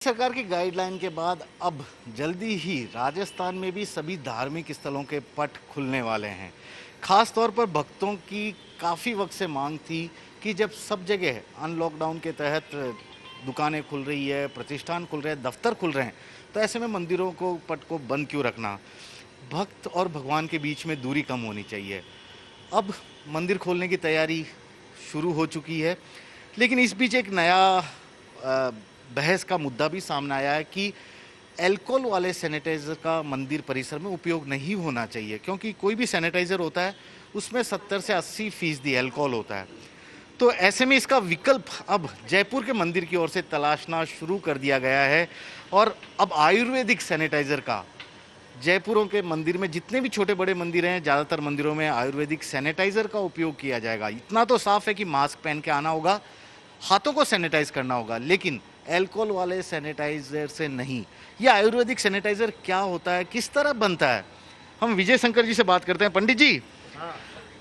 सरकार की गाइडलाइन के बाद अब जल्दी ही राजस्थान में भी सभी धार्मिक स्थलों के पट खुलने वाले हैं। खास तौर पर भक्तों की काफ़ी वक्त से मांग थी कि जब सब जगह अनलॉकडाउन के तहत दुकानें खुल रही है, प्रतिष्ठान खुल रहे हैं, दफ्तर खुल रहे हैं, तो ऐसे में मंदिरों को पट को बंद क्यों रखना। भक्त और भगवान के बीच में दूरी कम होनी चाहिए। अब मंदिर खोलने की तैयारी शुरू हो चुकी है, लेकिन इस बीच एक नया बहस का मुद्दा भी सामने आया है कि अल्कोहल वाले सैनिटाइज़र का मंदिर परिसर में उपयोग नहीं होना चाहिए, क्योंकि कोई भी सैनिटाइज़र होता है उसमें 70 से 80% अल्कोहल होता है। तो ऐसे में इसका विकल्प अब जयपुर के मंदिर की ओर से तलाशना शुरू कर दिया गया है। और अब आयुर्वेदिक सैनिटाइज़र का जयपुरों के मंदिर में, जितने भी छोटे बड़े मंदिर हैं, ज़्यादातर मंदिरों में आयुर्वेदिक सैनिटाइज़र का उपयोग किया जाएगा। इतना तो साफ है कि मास्क पहन के आना होगा, हाथों को सैनिटाइज करना होगा, लेकिन अल्कोहल वाले सैनिटाइज़र से नहीं। ये आयुर्वेदिक सैनिटाइज़र क्या होता है, किस तरह बनता है, हम विजय शंकर जी से बात करते हैं। पंडित जी,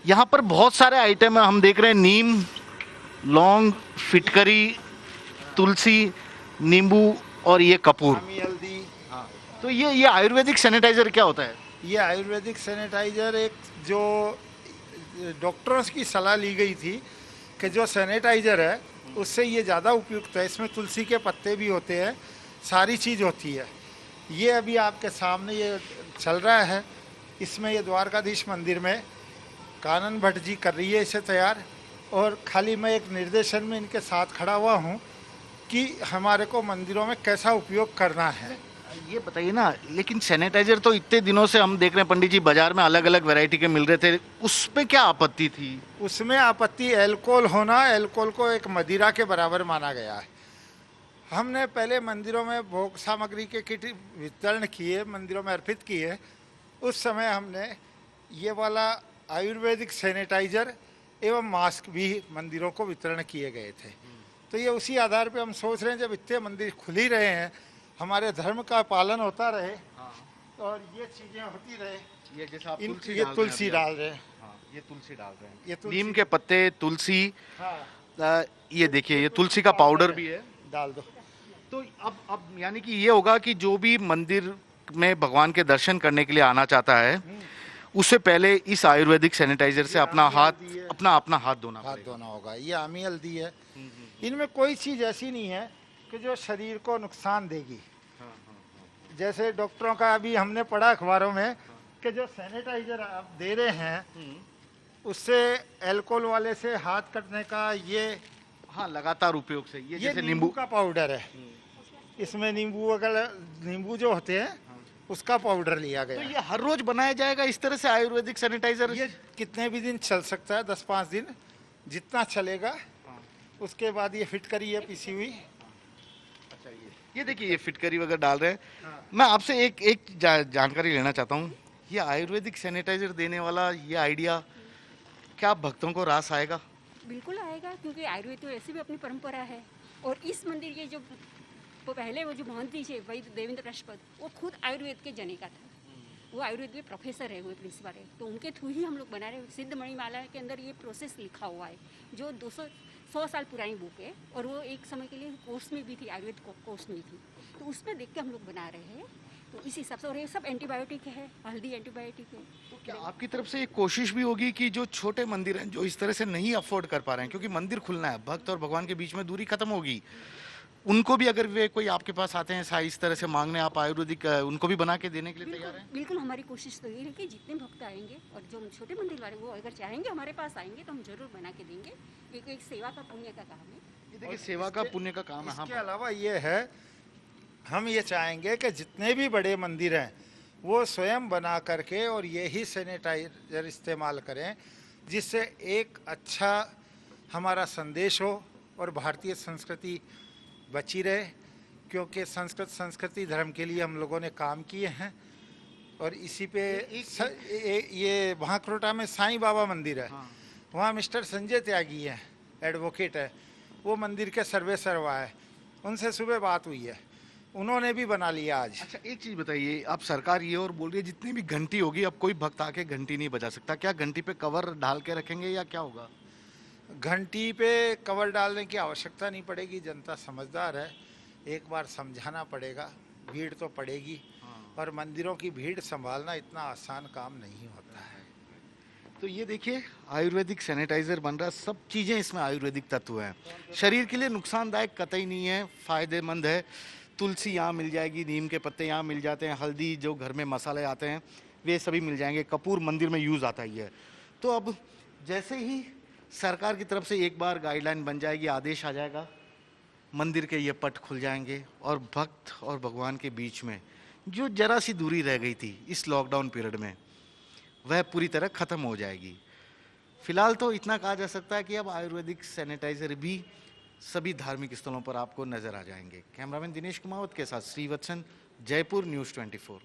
यहाँ पर बहुत सारे आइटम है, हम देख रहे हैं नीम, लौंग, फिटकरी, तुलसी, नींबू और ये कपूर। हल्दी। तो ये आयुर्वेदिक सैनिटाइज़र क्या होता है? ये आयुर्वेदिक सैनिटाइज़र एक जो डॉक्टरों की सलाह ली गई थी कि जो सैनिटाइज़र है उससे ये ज़्यादा उपयुक्त है। इसमें तुलसी के पत्ते भी होते हैं, सारी चीज़ होती है। ये अभी आपके सामने ये चल रहा है। इसमें ये द्वारकाधीश मंदिर में कानन भट्ट जी कर रही है इसे तैयार, और खाली मैं एक निर्देशन में इनके साथ खड़ा हुआ हूँ कि हमारे को मंदिरों में कैसा उपयोग करना है। ये बताइए ना, लेकिन सैनिटाइजर तो इतने दिनों से हम देख रहे हैं पंडित जी, बाजार में अलग अलग वैरायटी के मिल रहे थे, उस पे क्या आपत्ति थी? उसमें आपत्ति अल्कोहल होना, अल्कोहल को एक मदिरा के बराबर माना गया है। हमने पहले मंदिरों में भोग सामग्री के किट वितरण किए, मंदिरों में अर्पित किए। उस समय हमने ये वाला आयुर्वेदिक सैनिटाइजर एवं मास्क भी मंदिरों को वितरण किए गए थे। तो ये उसी आधार पे हम सोच रहे हैं, जब इतने मंदिर खुल ही रहे हैं, हमारे धर्म का पालन होता रहे और ये चीजें होती रहे। ये जैसे आप ये तुलसी डाल रहे हैं। ये तुलसी डाल रहे हैं, ये नीम के पत्ते, तुलसी। हाँ, ये देखिए, ये तुलसी का पाउडर भी है, डाल दो। तो अब यानी कि ये होगा कि जो भी मंदिर में भगवान के दर्शन करने के लिए आना चाहता है, उससे पहले इस आयुर्वेदिक सैनिटाइजर से अपना हाथ धोना होगा। ये आमी हल्दी है। इनमें कोई चीज ऐसी नहीं है कि जो शरीर को नुकसान देगी। जैसे डॉक्टरों का अभी हमने पढ़ा अखबारों में कि जो सैनिटाइजर आप दे रहे हैं उससे अल्कोहल वाले से हाथ कटने का ये लगातार उपयोग से ये जैसे नींबू का पाउडर है। इसमें नींबू जो होते हैं उसका पाउडर लिया गया। तो ये हर रोज बनाया जाएगा इस तरह से आयुर्वेदिक सैनिटाइजर? ये कितने भी दिन चल सकता है, 10-5 दिन जितना चलेगा। उसके बाद ये फिटकरी है पीसी हुई। अच्छा, ये देखिए, ये फिटकरी वगैरह डाल रहे हैं। मैं आपसे एक जानकारी लेना चाहता हूँ, ये आयुर्वेदिक सैनिटाइजर देने वाला ये आइडिया क्या भक्तों को रास आएगा? बिल्कुल आएगा, क्योंकि आयुर्वेद तो ऐसी भी अपनी परंपरा है। और इस मंदिर के जो पहले वो जो महंती थे वही देवेंद्र राष्ट्रपति, वो खुद आयुर्वेद के जनेका था। वो आयुर्वेद के प्रोफेसर है, वो प्रिंसिपल है, तो उनके थ्रू ही हम लोग बना रहे हैं। सिद्ध मणिमाला के अंदर ये प्रोसेस लिखा हुआ है, जो 100 साल पुरानी बुक है, और वो एक समय के लिए कोर्स में भी थी, आयुर्वेद कोर्स में थी। तो उसमें देख के हम लोग बना रहे हैं। तो इस हिसाब से, और ये सब एंटीबायोटिक है, हल्दी एंटीबायोटिक है। तो क्या आपकी तरफ से एक कोशिश भी होगी कि जो छोटे मंदिर हैं, जो इस तरह से नहीं अफोर्ड कर पा रहे हैं, क्योंकि मंदिर खुलना है, भक्त और भगवान के बीच में दूरी खत्म होगी, उनको भी अगर वे कोई आपके पास आते हैं इस तरह से मांगने, आप आयुर्वेदिक उनको भी बना के देने के लिए तैयार हैं? बिल्कुल, हमारी कोशिश तो ये है कि जितने भक्त आएंगे और जो छोटे मंदिर वाले वो अगर चाहेंगे हमारे पास आएंगे तो हम जरूर बना के देंगे। एक सेवा का पुण्य का काम है। ये देखिए, सेवा का पुण्य का काम है। इसके अलावा ये है, हम ये चाहेंगे कि जितने भी बड़े मंदिर हैं वो स्वयं बना करके और यही सैनिटाइजर इस्तेमाल करें, जिससे एक अच्छा हमारा संदेश हो और भारतीय संस्कृति बची रहे। क्योंकि संस्कृति धर्म के लिए हम लोगों ने काम किए हैं। और इसी पे ये भांकरोटा में साईं बाबा मंदिर है। वहाँ मिस्टर संजय त्यागी हैं, एडवोकेट है, वो मंदिर के सर्वे सर्वा है। उनसे सुबह बात हुई है, उन्होंने भी बना लिया आज। अच्छा, एक चीज बताइए, आप सरकार ये और बोल रही है जितनी भी घंटी होगी अब कोई भक्त आके घंटी नहीं बजा सकता, क्या घंटी पे कवर डाल के रखेंगे या क्या होगा? घंटी पे कवर डालने की आवश्यकता नहीं पड़ेगी, जनता समझदार है। एक बार समझाना पड़ेगा, भीड़ तो पड़ेगी, और मंदिरों की भीड़ संभालना इतना आसान काम नहीं होता है। तो ये देखिए आयुर्वेदिक सैनिटाइजर बन रहा है, सब चीज़ें इसमें आयुर्वेदिक तत्व हैं, शरीर के लिए नुकसानदायक कतई नहीं है, फायदेमंद है। तुलसी यहाँ मिल जाएगी, नीम के पत्ते यहाँ मिल जाते हैं, हल्दी जो घर में मसाले आते हैं वे सभी मिल जाएंगे, कपूर मंदिर में यूज़ आता ही है। तो अब जैसे ही सरकार की तरफ से एक बार गाइडलाइन बन जाएगी, आदेश आ जाएगा, मंदिर के ये पट खुल जाएंगे और भक्त और भगवान के बीच में जो जरा सी दूरी रह गई थी इस लॉकडाउन पीरियड में वह पूरी तरह खत्म हो जाएगी। फिलहाल तो इतना कहा जा सकता है कि अब आयुर्वेदिक सैनिटाइजर भी सभी धार्मिक स्थलों पर आपको नजर आ जाएंगे। कैमरामैन दिनेश कुमावत के साथ श्रीवत्सन, जयपुर न्यूज़ 24।